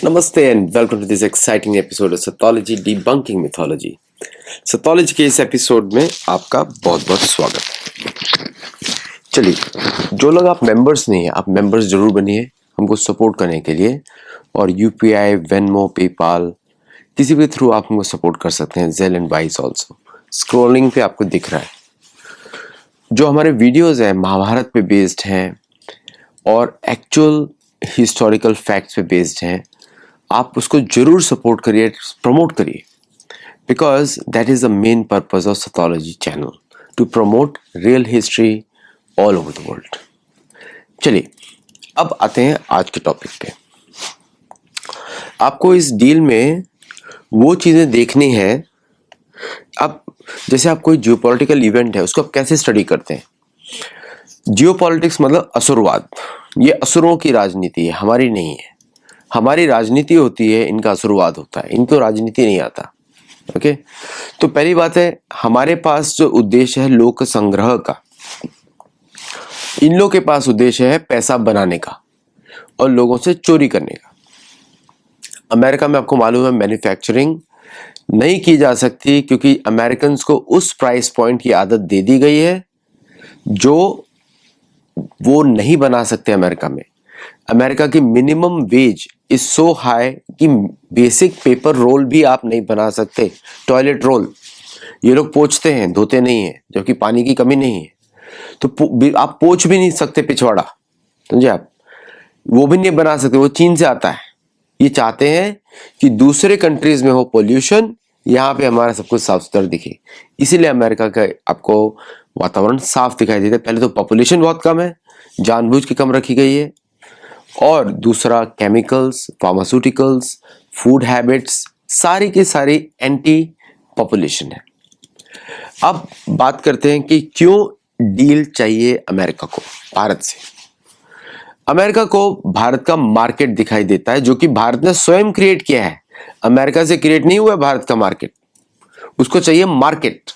Namaste and welcome to this exciting episode of Sathology Debunking Mythology. Sathology के इस episode में आपका बहुत बहुत स्वागत है। चलिए, जो लोग आप मेंबर्स नहीं हैं, आप मेंबर्स जरूर बनिए हमको सपोर्ट करने के लिए। और यूपीआई, वेनमो, पेपाल किसी भी थ्रू आप हमको सपोर्ट कर सकते हैं। जेल एंड वाइस ऑल्सो स्क्रॉलिंग पे आपको दिख रहा है। जो हमारे वीडियोज हैं महाभारत पे बेस्ड हैं और एक्चुअल हिस्टोरिकल फैक्ट्स पे बेस्ड हैं। आप उसको जरूर सपोर्ट करिए, प्रमोट करिए, because that is the main purpose of सथोलॉजी channel, to promote real history all over the world. चलिए, अब आते हैं आज के टॉपिक पे। आपको इस डील में वो चीजें देखनी है। अब जैसे आप कोई जियोपॉलिटिकल इवेंट है उसको आप कैसे स्टडी करते हैं। जियोपॉलिटिक्स मतलब असुरवाद। ये असुरों की राजनीति है, हमारी नहीं है। हमारी राजनीति होती है, इनका असुरवाद होता है। इनको राजनीति नहीं आता। ओके, तो पहली बात है, हमारे पास जो उद्देश्य है लोक संग्रह का, इन लोगों के पास उद्देश्य है पैसा बनाने का और लोगों से चोरी करने का। अमेरिका में आपको मालूम है मैन्युफैक्चरिंग नहीं की जा सकती क्योंकि अमेरिकन को उस प्राइस पॉइंट की आदत दे दी गई है जो वो नहीं बना सकते। अमेरिका की minimum wage is so high कि बेसिक पेपर रोल भी आप नहीं बना सकते। टॉयलेट रोल ये लोग पोंछते हैं, धोते नहीं है, जबकि पानी की कमी नहीं है। तो आप पोंछ भी नहीं सकते पिछवाड़ा, समझे आप, वो भी नहीं बना सकते, वो चीन से आता है। ये चाहते हैं कि दूसरे कंट्रीज में हो पोल्यूशन, यहाँ पे हमारा सब कुछ साफ सुथरा दिखे। इसीलिए अमेरिका का आपको वातावरण साफ दिखाई देता है। पहले तो पॉपुलेशन बहुत कम है, जानबूझ के कम रखी गई है, और दूसरा केमिकल्स, फार्मास्यूटिकल्स, फूड हैबिट्स सारी की सारी एंटी पॉपुलेशन है। अब बात करते हैं कि क्यों डील चाहिए अमेरिका को भारत से। अमेरिका को भारत का मार्केट दिखाई देता है जो कि भारत ने स्वयं क्रिएट किया है। अमेरिका से क्रिएट नहीं हुआ भारत का मार्केट, उसको चाहिए मार्केट।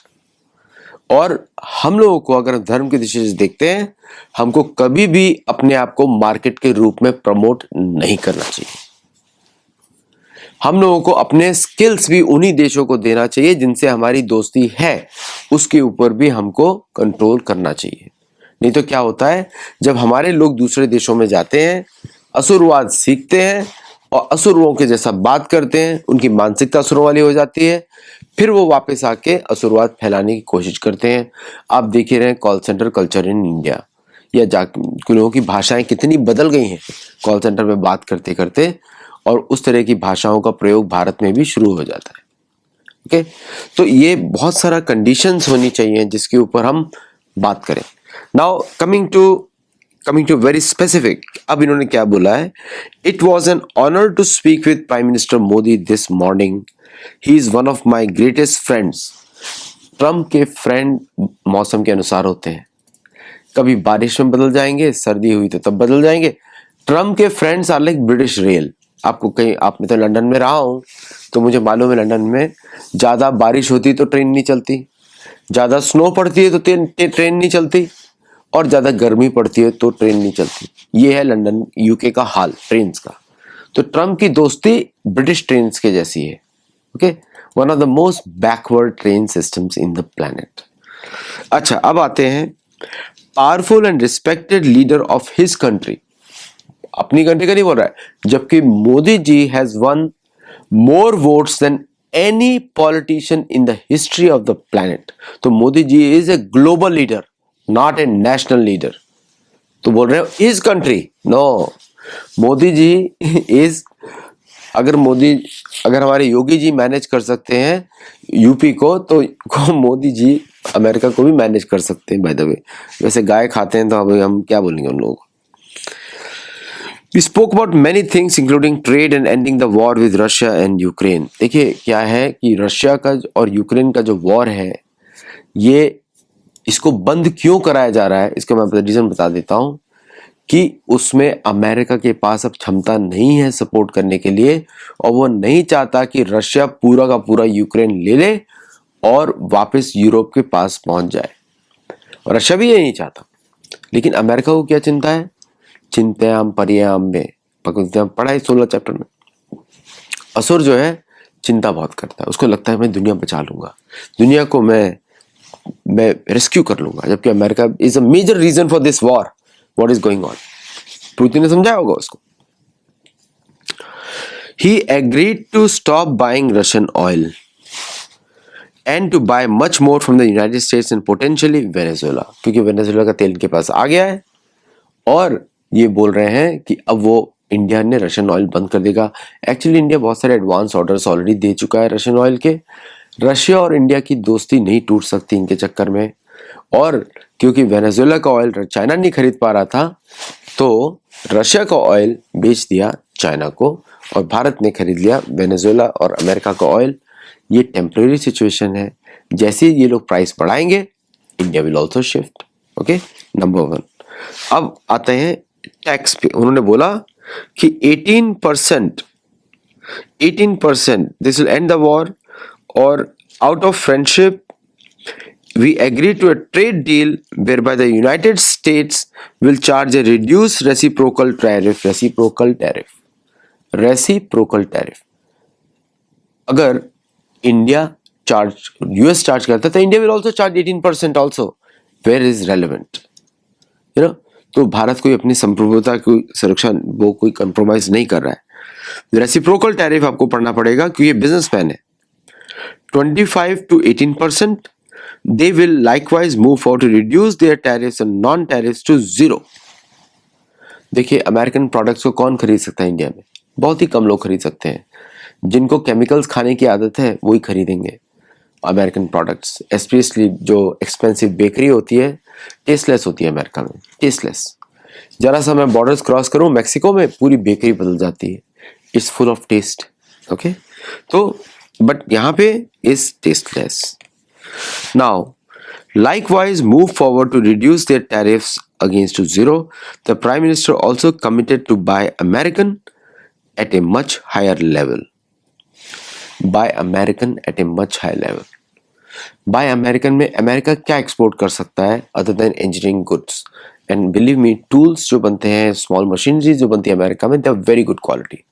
और हम लोगों को अगर धर्म की दृष्टि से देखते हैं, हमको कभी भी अपने आप को मार्केट के रूप में प्रमोट नहीं करना चाहिए। हम लोगों को अपने स्किल्स भी उन्हीं देशों को देना चाहिए जिनसे हमारी दोस्ती है, उसके ऊपर भी हमको कंट्रोल करना चाहिए। नहीं तो क्या होता है, जब हमारे लोग दूसरे देशों में जाते हैं, असुरवाद सीखते हैं और असुरों के जैसा बात करते हैं, उनकी मानसिकता असुरों वाली हो जाती है, फिर वो वापस आके असुरवाद फैलाने की कोशिश करते हैं। आप देख ही रहे हैं call centre culture in India, या लोगों की भाषाएं कितनी बदल गई हैं कॉल सेंटर में बात करते करते, और उस तरह की भाषाओं का प्रयोग भारत में भी शुरू हो जाता है। ओके, तो ये बहुत सारा कंडीशंस होनी चाहिए जिसके ऊपर हम बात करें। Now coming to very specific, अब इन्होंने क्या बोला है, it was an honour to speak with prime minister Modi this morning, he is one of my greatest friends. Trump के फ्रेंड मौसम के अनुसार होते हैं, कभी बारिश में बदल जाएंगे, सर्दी हुई तो तब बदल जाएंगे। ट्रम्प के friends are like British rail. आपको कहीं, आप मैं तो लंदन में रहा हूं तो मुझे मालूम है लंदन में ज्यादा बारिश होती तो ट्रेन नहीं चलती, ज्यादा स्नो पड़ती है तो ट्रेन नहीं चलती, और ज्यादा गर्मी पड़ती है तो ट्रेन नहीं चलती। ये है लंदन यूके का हाल ट्रेन का। तो ट्रम्प की दोस्ती ब्रिटिश ट्रेन के जैसी है। Okay, one of the most backward train systems in the planet. अच्छा, अब आते हैं powerful and respected leader of his country. अपनी कंट्री का नहीं बोल रहा है, जबकि Modi ji has one more votes than any politician in the history of the planet. तो Modi ji is a global leader, not a national leader. तो बोल रहे हो is country, no, Modi ji is, अगर हमारे योगी जी मैनेज कर सकते हैं यूपी को, तो मोदी जी अमेरिका को भी मैनेज कर सकते हैं। बाय द वे, वैसे गाय खाते हैं तो अब हम क्या बोलेंगे उन लोगों को। We spoke about many things including trade and ending the war with Russia and Ukraine. देखिए क्या है कि रशिया का और यूक्रेन का जो वॉर है, ये इसको बंद क्यों कराया जा रहा है, इसका मैं रीजन बता देता हूं कि उसमें अमेरिका के पास अब क्षमता नहीं है सपोर्ट करने के लिए, और वो नहीं चाहता कि रशिया पूरा का पूरा यूक्रेन ले ले और वापस यूरोप के पास पहुंच जाए। और रशिया भी ये नहीं चाहता, लेकिन अमेरिका को क्या चिंता है, चिंतायाम परियाम में, भगवद गीता में पढ़ा है 16 चैप्टर में। असुर जो है चिंता बहुत करता है, उसको लगता है मैं दुनिया बचा लूंगा, दुनिया को मैं रेस्क्यू कर लूंगा, जबकि America is a major reason for this war, what is going on. Putin ने समझाया होगा उसको। He agreed to stop buying Russian oil and to buy much more from the United States and potentially Venezuela, क्योंकि Venezuela का तेल इनके पास आ गया है और ये बोल रहे हैं कि अब वो इंडिया ने रशियन ऑयल बंद कर देगा। एक्चुअली इंडिया बहुत सारे एडवांस ऑर्डर्स ऑलरेडी दे चुका है रशियन ऑयल के। रशिया और इंडिया की दोस्ती नहीं टूट सकती इनके चक्कर में, और क्योंकि वेनेजुएला का ऑयल चाइना नहीं खरीद पा रहा था तो रशिया का ऑयल बेच दिया चाइना को और भारत ने खरीद लिया वेनेजुएला और अमेरिका का ऑयल। ये टेम्परेरी सिचुएशन है, जैसे ये लोग प्राइस बढ़ाएंगे India will also shift. Okay, number 1। अब आते हैं टैक्स पे। उन्होंने बोला कि 18% this will end the war, और out of friendship we agree to a trade deal whereby the United States will charge a reduced reciprocal tariff. अगर India US charge करता है तो India will also charge 18% also, where is relevant, you know. तो भारत कोई अपनी संप्रभुता की सुरक्षा वो कोई कंप्रोमाइज नहीं कर रहा है। रेसिप्रोकल टैरिफ आपको पढ़ना पड़ेगा क्योंकि ये बिजनेसमैन है। 25 to 18%. They will likewise move forward to reduce their tariffs and non-tariffs to 0. देखिए, अमेरिकन प्रोडक्ट्स को कौन खरीद सकता है इंडिया में? बहुत ही कम लोग खरीद सकते हैं। जिनको केमिकल्स खाने की आदत है वही खरीदेंगे अमेरिकन प्रोडक्ट्स। स्पेशली जो एक्सपेंसिव बेकरी होती है, टेस्टलेस होती है अमेरिका में, टेस्टलेस। जरा सा मैं बॉर्डर्स क्रॉस करूं मैक्सिको में, पूरी बेकरी बदल जाती है, it's full of taste. Okay, तो बट यहाँ पे is tasteless. Now, likewise move forward to reduce their tariffs against to 0. The Prime Minister also committed to buy American at a much higher level. Buy American at a much higher level. Buy American में America क्या export कर सकता है other than engineering goods? And believe me, tools जो बनते हैं, small machinery जो बनती है अमेरिका में, they are very good quality.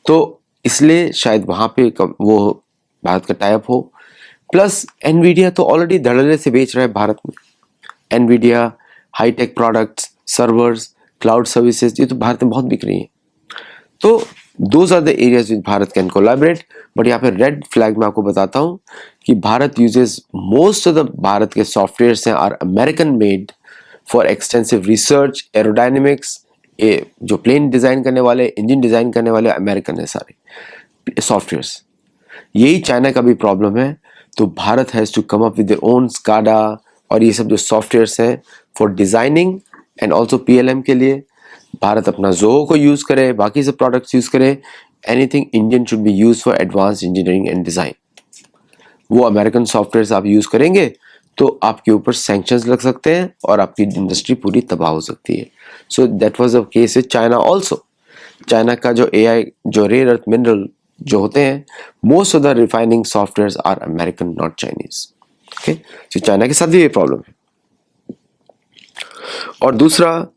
तो इसलिए शायद वहाँ पे वो भारत का टाइप हो। प्लस एनवीडिया तो ऑलरेडी धड़ल्ले से बेच रहा है भारत में। Nvidia, high tech products, servers, cloud services, ये तो भारत में बहुत बिक रही है। तो those are the areas which Bharat can collaborate. But यहाँ पे रेड फ्लैग मैं आपको बताता हूँ कि Bharat uses most of the Bharat के सॉफ्टवेयर हैं are American made for extensive research, aerodynamics. जो प्लेन डिजाइन करने वाले, इंजन डिजाइन करने वाले अमेरिकन है सारे सॉफ्टवेयर्स। यही चाइना का भी प्रॉब्लम है। तो Bharat has to come up with their own SCADA और ये सब जो सॉफ्टवेयर्स हैं for designing and also PLM के लिए भारत अपना जोहो को यूज करे, बाकी सब प्रोडक्ट्स यूज करे। Anything Indian should be use for advance engineering and design. वो अमेरिकन सॉफ्टवेयर्स आप यूज करेंगे तो आपके ऊपर सैंक्शंस लग सकते हैं और आपकी इंडस्ट्री पूरी तबाह हो सकती है। So that was the case with China also. China का जो एआई, जो रेयर अर्थ मिनरल जो होते हैं, most of the refining software are American, not Chinese. Okay, तो चाइना के साथ भी ये प्रॉब्लम है। और दूसरा,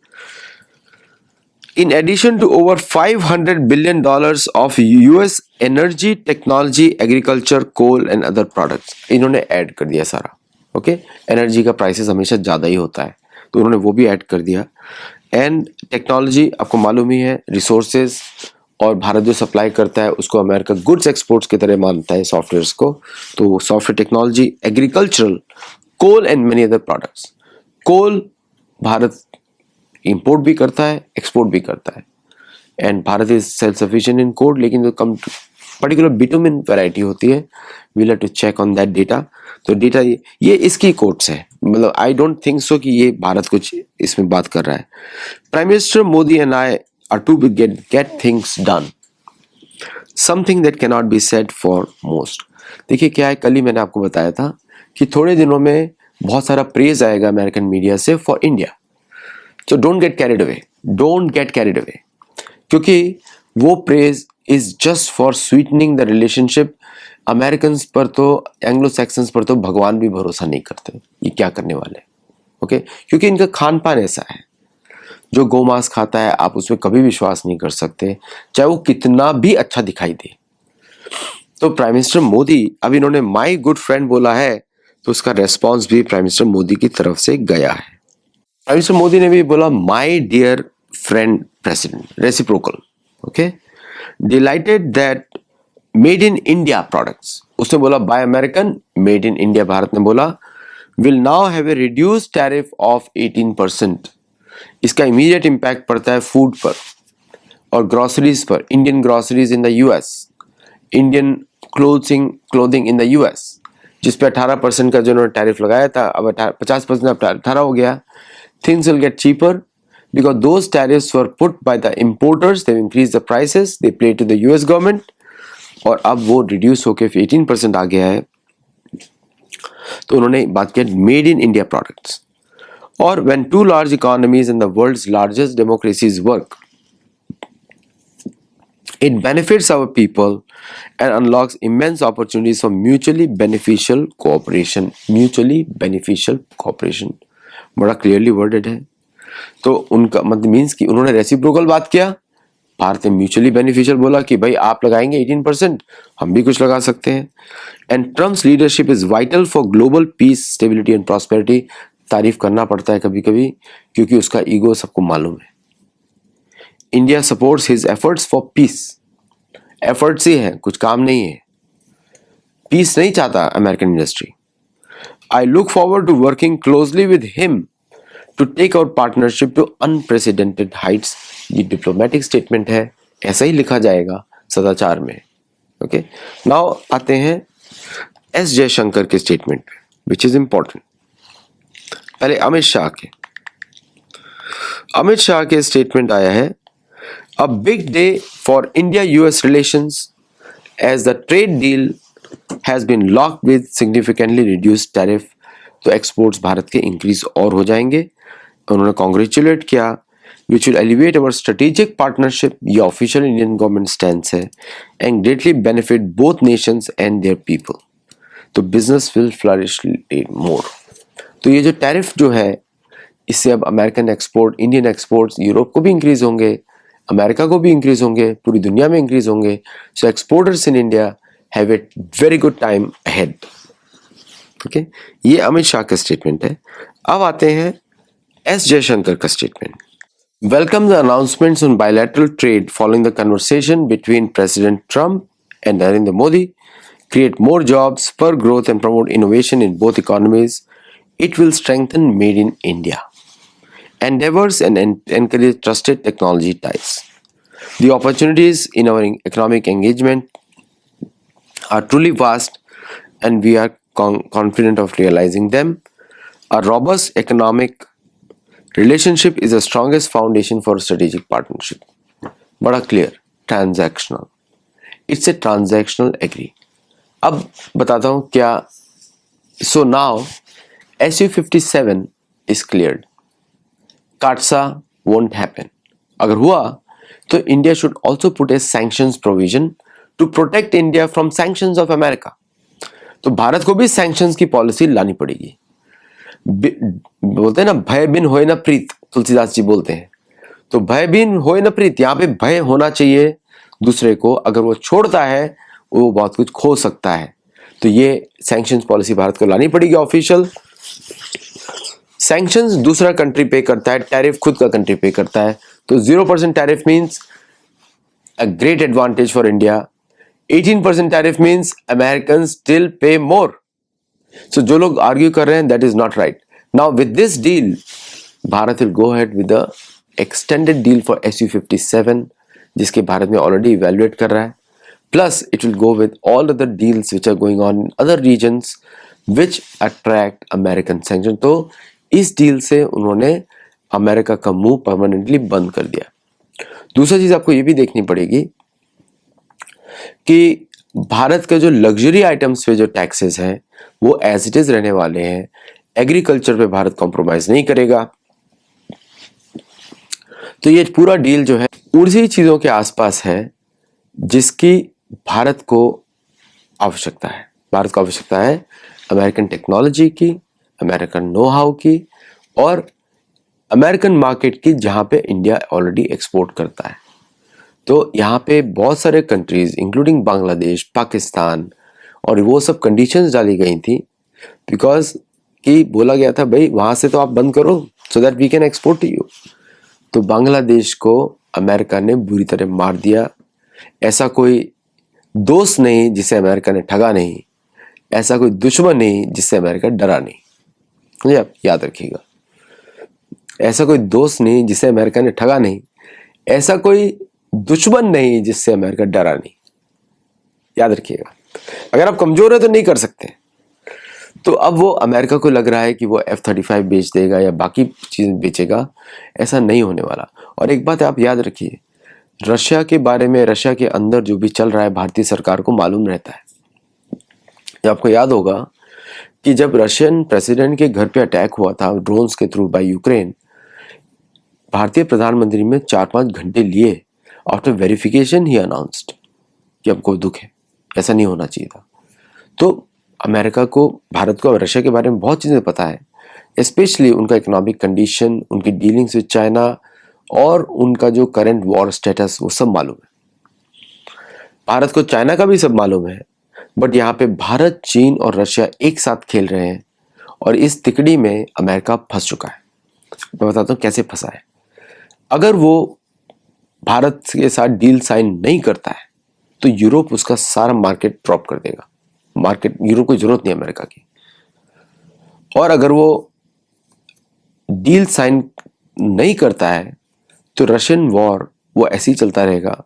in addition to over $500 billion of US energy, technology, agriculture, coal and other products, इन्होंने ऐड कर दिया सारा। ओके, एनर्जी का प्राइसेस हमेशा ज्यादा ही होता है तो उन्होंने वो भी ऐड कर दिया। एंड टेक्नोलॉजी आपको मालूम ही है, रिसोर्सेज, और भारत जो सप्लाई करता है उसको अमेरिका गुड्स एक्सपोर्ट्स की तरह मानता है सॉफ्टवेयर्स को। तो software, technology, agricultural, coal and many other products. Coal Bharat import भी करता है, एक्सपोर्ट भी करता है, and Bharat is self sufficient in coal. लेकिन जो कम पर्टिकुलर बिटुमिन वैरायटी होती है, we'll have to check on that data. तो डेटा ये इसकी कोट्स है, मतलब आई डोंट थिंक सो कि ये भारत कुछ इसमें बात कर रहा है। Prime minister Modi and I are to get things done, something that cannot be said for most. देखिए क्या है, कल ही मैंने आपको बताया था कि थोड़े दिनों में बहुत सारा प्रेज आएगा अमेरिकन मीडिया से for India. So don't get carried away. Don't get carried away. क्योंकि वो praise is just for sweetening the relationship. Americans पर तो, एंग्लो सैक्सन्स पर तो भगवान भी भरोसा नहीं करते, ये क्या करने वाले। ओके, क्योंकि इनका खान पान ऐसा है। जो गोमांस खाता है आप उसमें कभी विश्वास नहीं कर सकते, चाहे वो कितना भी अच्छा दिखाई दे। तो प्राइम मिनिस्टर मोदी, अब इन्होंने माई गुड फ्रेंड बोला है, तो उसका रेस्पॉन्स भी प्राइम मिनिस्टर मोदी की तरफ से गया है। प्राइम मिनिस्टर मोदी ने भी बोला my dear friend president, reciprocal, okay. Delighted that made in India products, उसने बोला buy American, made in India Bharat ने बोला, will now have a reduce tariff of 18%। इसका इमीडिएट इम्पैक्ट पड़ता है फूड पर और ग्रोसरीज पर, Indian groceries in the US, Indian clothing in the US, जिस पे 18% का जो उन्होंने टैरिफ लगाया था, अब 50% अब 18 हो गया। Things will get cheaper because those tariffs were put by the importers, they increased the prices, they played to the US government, और अब वो रिड्यूस होके 18% आ गया है। तो उन्होंने बात किया मेड इन इंडिया प्रोडक्ट्स। और when two large economies in the world's largest democracies work, it benefits our people and unlocks immense opportunities for mutually beneficial cooperation. Mutually beneficial cooperation बड़ा क्लियरली वर्डेड है। तो उनका मतलब means कि उन्होंने reciprocal बात किया, भारत ने म्यूचुअली बेनिफिशियल बोला कि भाई आप लगाएंगे 18%, हम भी कुछ लगा सकते हैं। And Trump's leadership is vital for global piece, stability and prosperity. तारीफ करना पड़ता है कभी कभी, क्योंकि उसका ईगो सबको मालूम है। India supports his efforts for peace. Efforts ही है, कुछ काम नहीं है। पीस नहीं चाहता American industry. I look forward to working closely with him to take our partnership to unprecedented heights। ये डिप्लोमेटिक स्टेटमेंट है, ऐसा ही लिखा जाएगा सदाचार में। ओके, नाउ आते हैं एस जयशंकर के स्टेटमेंट पे, विच इज इंपॉर्टेंट। पहले अमित शाह के स्टेटमेंट आया है, a big day for India US relations as the trade deal has been locked with significantly reduced tariff. तो एक्सपोर्ट्स भारत के इंक्रीज और हो जाएंगे। उन्होंने कॉन्ग्रेचुलेट किया, which will elevate our strategic partnership. ये ऑफिशियल इंडियन गवर्नमेंट स्टैंड है, and greatly benefit both nations and their people. तो बिजनेस विल फ्लरिश मोर। तो ये जो टैरिफ जो है, इससे अब American export, Indian exports Europe को भी इंक्रीज होंगे, अमेरिका को भी इंक्रीज होंगे, पूरी दुनिया में इंक्रीज होंगे। So exporters in India have a very good time ahead. Okay, ये अमित शाह का स्टेटमेंट है। अब आते हैं एस जयशंकर का statement. Welcome the announcements on bilateral trade following the conversation between president Trump and Narendra Modi, create more jobs, spur growth and promote innovation in both economies. It will strengthen Made in India endeavors and encourage trusted technology ties. The opportunities in our economic engagement are truly vast, and we are confident of realizing them. A robust economic relationship is the strongest foundation for strategic partnership. बड़ा clear, transactional. It's a transactional agree. अब बताता हूँ क्या। So now SU-57 is cleared. काटसा won't happen. अगर हुआ तो India should also put a sanctions provision to protect India from sanctions of America. तो भारत को भी sanctions की पॉलिसी लानी पड़ेगी। बोलते हैं ना, भय बिन होए ना प्रीत, तुलसीदास जी बोलते हैं। तो भय बिन होए ना प्रीत, यहाँ पे भय होना चाहिए दूसरे को। अगर वो छोड़ता है वो बहुत कुछ खो सकता है। तो ये सैंक्शंस पॉलिसी भारत को लानी पड़ेगी ऑफिशियल। सैंक्शंस दूसरा कंट्री पे करता है, टैरिफ खुद का कंट्री पे करता है। तो 0% tariff means a great advantage for India. 18% tariff means American still पे मोर। सो जो लोग आर्ग्यू कर रहे हैं, that is not right. Now with this deal Bharat will go ahead with the extended deal for SU-57, जिसके भारत में ऑलरेडी इवेल्युएट कर रहा है। Plus, it will go with all other deals which are going on in other regions which attract American sanctions. तो इस deal से उन्होंने America का मुंह परमानेंटली बंद कर दिया। दूसरा चीज आपको ये भी देखनी पड़ेगी कि भारत का जो लग्जरी आइटम्स पे जो टैक्सेस हैं वो एज इट इज रहने वाले हैं। एग्रीकल्चर पे भारत कॉम्प्रोमाइज नहीं करेगा। तो ये पूरा डील जो है उसी चीजों के आसपास है जिसकी भारत को आवश्यकता है। भारत को आवश्यकता है अमेरिकन टेक्नोलॉजी की, अमेरिकन नो हाउ की, और अमेरिकन मार्केट की, जहां पे इंडिया ऑलरेडी एक्सपोर्ट करता है। तो यहाँ पे बहुत सारे कंट्रीज इंक्लूडिंग बांग्लादेश, पाकिस्तान, और वो सब कंडीशंस डाली गई थी बिकॉज कि बोला गया था भाई वहाँ से तो आप बंद करो so that we can export to you. तो बांग्लादेश को अमेरिका ने बुरी तरह मार दिया। ऐसा कोई दोस्त नहीं जिसे अमेरिका ने ठगा नहीं, ऐसा कोई दुश्मन नहीं जिससे अमेरिका डरा नहीं। मुझे आप याद रखिएगा, ऐसा कोई दोस्त नहीं जिसे अमेरिका ने ठगा नहीं, ऐसा कोई दुश्मन नहीं जिससे अमेरिका डरा नहीं। याद रखिएगा, अगर आप कमजोर है तो नहीं कर सकते। तो अब वो अमेरिका को लग रहा है कि वो F-35 बेच देगा या बाकी चीज़ बेचेगा, ऐसा नहीं होने वाला। और एक बात आप याद रखिए, रशिया के बारे में, रशिया के अंदर जो भी चल रहा है भारतीय सरकार को मालूम रहता है। आपको याद होगा कि जब रशियन प्रेसिडेंट के घर पे अटैक हुआ था ड्रोन्स के थ्रू बाय यूक्रेन, भारतीय प्रधानमंत्री में 4-5 घंटे लिए आफ्टर वेरिफिकेशन ही अनाउंस्ड कि हमको दुख है, ऐसा नहीं होना चाहिए था। तो अमेरिका को, भारत को रशिया के बारे में बहुत चीज़ें पता है, स्पेशली उनका इकोनॉमिक कंडीशन, उनकी डीलिंग्स विद चाइना और उनका जो करंट वॉर स्टेटस, वो सब मालूम है। भारत को चाइना का भी सब मालूम है, बट यहाँ पे भारत, चीन और रशिया एक साथ खेल रहे हैं और इस तिकड़ी में अमेरिका फंस चुका है। मैं बताता हूँ कैसे फंसा है। अगर वो भारत के साथ डील साइन नहीं करता है तो यूरोप उसका सारा मार्केट ड्रॉप कर देगा। मार्केट, यूरोप को जरूरत नहीं अमेरिका की। और अगर वो डील साइन नहीं करता है तो रशियन वॉर वो ऐसे ही चलता रहेगा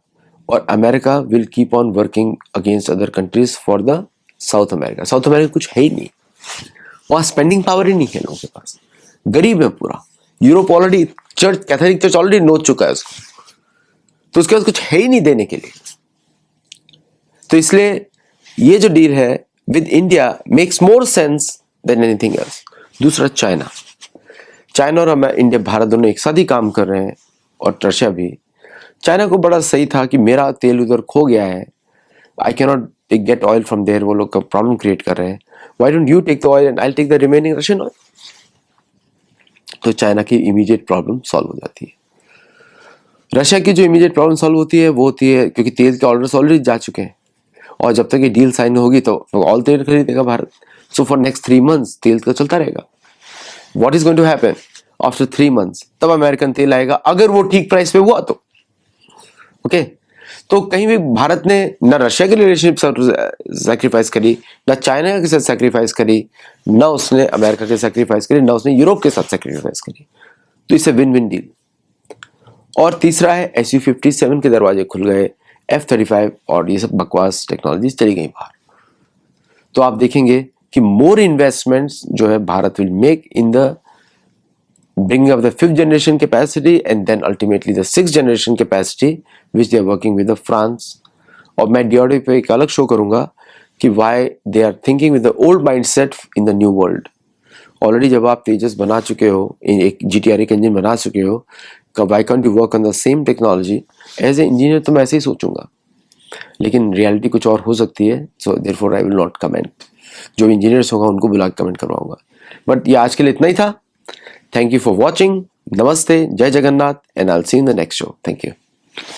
और America will keep on working against other countries for the south America. South America कुछ है ही नहीं, वहां स्पेंडिंग पावर ही नहीं है लोगों के पास, गरीब है पूरा। Europe already church, Catholic church already नोच चुका है उसको, तो उसके पास कुछ है ही नहीं देने के लिए। तो इसलिए ये जो डील है with India makes more sense than anything else. दूसरा, चाइना और इंडिया, भारत दोनों एक साथ ही काम कर रहे हैं और रशिया भी। चाइना को बड़ा सही था कि मेरा तेल उधर खो गया है, I can not get oil from there, वो लोग का प्रॉब्लम क्रिएट कर रहे हैं, why don't you take the oil and I take the remaining Russian oil. तो चाइना की इमीडिएट प्रॉब्लम सॉल्व हो जाती है। रशिया की जो इमीडिएट प्रॉब्लम सॉल्व होती है वो होती है क्योंकि तेल के ऑर्डर्स ऑलरेडी जा चुके हैं और जब तक ये डील साइन होगी तो ऑल तेल खरीदेगा Bharat. So for next 3 months तेल का चलता रहेगा। What is going to happen after 3 months, तब अमेरिकन तेल आएगा अगर वो ठीक प्राइस पे हुआ तो। ओके, तो कहीं भी भारत ने ना रशिया के रिलेशनशिप सैक्रिफाइस करी, ना चाइना के साथ सैक्रिफाइस करी, ना उसने अमेरिका के सैक्रिफाइस करी, ना उसने यूरोप के साथ सैक्रिफाइस करी। तो इससे विन विन डील। और तीसरा है Su-57 के दरवाजे खुल गए, F-35 और ये सब बकवास टेक्नोलॉजी चली गई बाहर। तो आप देखेंगे कि मोर इन्वेस्टमेंट्स जो है Bharat will make in the bringing up the 5th generation capacity and then ultimately the 6th generation capacity which they are working with the France। और मैं DRDO पे एक अलग शो करूंगा कि why they are thinking with the old mindset in the new world। Already जब आप तेजस बना चुके हो, एक GTR एक इंजन बना चुके हो, why can't you work on the same technology? As a engineer तो मैं ऐसे ही सोचूंगा, लेकिन रियलिटी कुछ और हो सकती है। So therefore I will not comment. जो इंजीनियर्स होगा उनको बुला के कमेंट करवाऊंगा। बट ये आज के लिए इतना ही था। Thank you for watching. Namaste, Jai Jagannath, and I'll see you in the next show. Thank you.